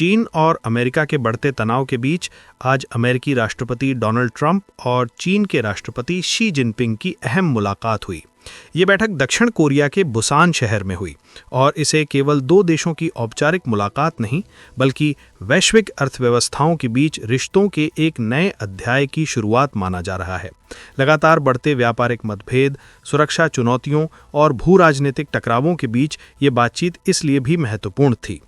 चीन और अमेरिका के बढ़ते तनाव के बीच आज अमेरिकी राष्ट्रपति डोनाल्ड ट्रंप और चीन के राष्ट्रपति शी जिनपिंग की अहम मुलाकात हुई। ये बैठक दक्षिण कोरिया के बुसान शहर में हुई और इसे केवल दो देशों की औपचारिक मुलाकात नहीं बल्कि वैश्विक अर्थव्यवस्थाओं के बीच रिश्तों के एक नए अध्याय की शुरुआत माना जा रहा है। लगातार बढ़ते व्यापारिक मतभेद, सुरक्षा चुनौतियों और भू राजनीतिक टकरावों के बीच ये बातचीत इसलिए भी महत्वपूर्ण थी।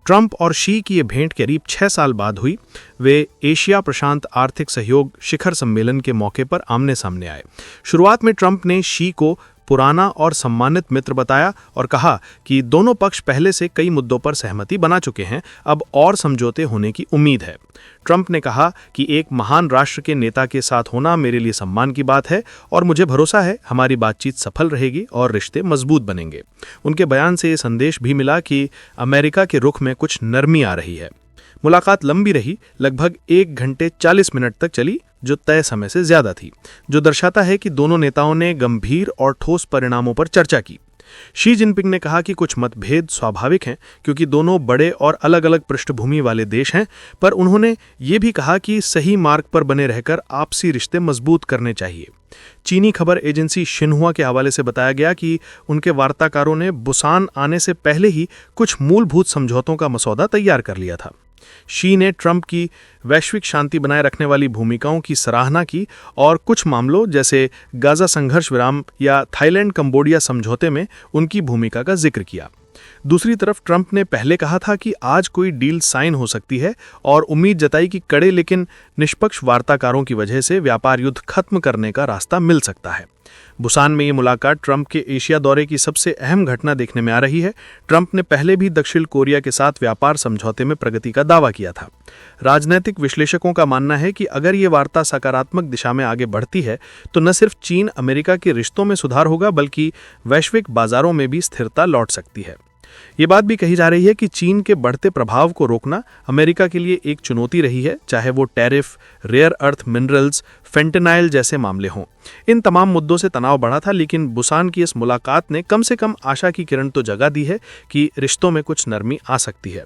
ट्रंप और शी की ये भेंट करीब 6 साल बाद हुई। वे एशिया प्रशांत आर्थिक सहयोग शिखर सम्मेलन के मौके पर आमने सामने आए। शुरुआत में ट्रंप ने शी को पुराना और सम्मानित मित्र बताया और कहा कि दोनों पक्ष पहले से कई मुद्दों पर सहमति बना चुके हैं, अब और समझौते होने की उम्मीद है। ट्रंप ने कहा कि एक महान राष्ट्र के नेता के साथ होना मेरे लिए सम्मान की बात है और मुझे भरोसा है हमारी बातचीत सफल रहेगी और रिश्ते मजबूत बनेंगे। उनके बयान से ये संदेश भी मिला कि अमेरिका के रुख में कुछ नरमी आ रही है। मुलाकात लंबी रही, लगभग 1 घंटे 40 मिनट तक चली, जो तय समय से ज्यादा थी, जो दर्शाता है कि दोनों नेताओं ने गंभीर और ठोस परिणामों पर चर्चा की। शी जिनपिंग ने कहा कि कुछ मतभेद स्वाभाविक हैं क्योंकि दोनों बड़े और अलग अलग पृष्ठभूमि वाले देश हैं, पर उन्होंने ये भी कहा कि सही मार्ग पर बने रहकर आपसी रिश्ते मजबूत करने चाहिए। चीनी खबर एजेंसी शिन्हुआ के हवाले से बताया गया कि उनके वार्ताकारों ने बुसान आने से पहले ही कुछ मूलभूत समझौतों का मसौदा तैयार कर लिया था। शी ने ट्रंप की वैश्विक शांति बनाए रखने वाली भूमिकाओं की सराहना की और कुछ मामलों जैसे गाजा संघर्ष विराम या थाईलैंड कंबोडिया समझौते में उनकी भूमिका का जिक्र किया। दूसरी तरफ ट्रंप ने पहले कहा था कि आज कोई डील साइन हो सकती है और उम्मीद जताई कि कड़े लेकिन निष्पक्ष वार्ताकारों की वजह से व्यापार युद्ध खत्म करने का रास्ता मिल सकता है। बुसान में ये मुलाकात ट्रंप के एशिया दौरे की सबसे अहम घटना देखने में आ रही है। ट्रंप ने पहले भी दक्षिण कोरिया के साथ व्यापार समझौते में प्रगति का दावा किया था। राजनीतिक विश्लेषकों का मानना है कि अगर ये वार्ता सकारात्मक दिशा में आगे बढ़ती है तो न सिर्फ चीन अमेरिका के रिश्तों में सुधार होगा बल्कि वैश्विक बाजारों में भी स्थिरता लौट सकती है। ये बात भी कही जा रही है कि चीन के बढ़ते प्रभाव को रोकना अमेरिका के लिए एक चुनौती रही है, चाहे वो tariff, rare earth minerals, fentanyl जैसे मामले हों। इन तमाम मुद्दों से तनाव बढ़ा था, लेकिन बुसान की इस मुलाकात ने कम से कम आशा की किरण तो जगा दी है कि रिश्तों में कुछ नरमी आ सकती है।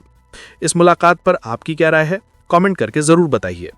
इस मुलाकात पर आपकी क्या राय है? कमेंट करके जरूर बताइए।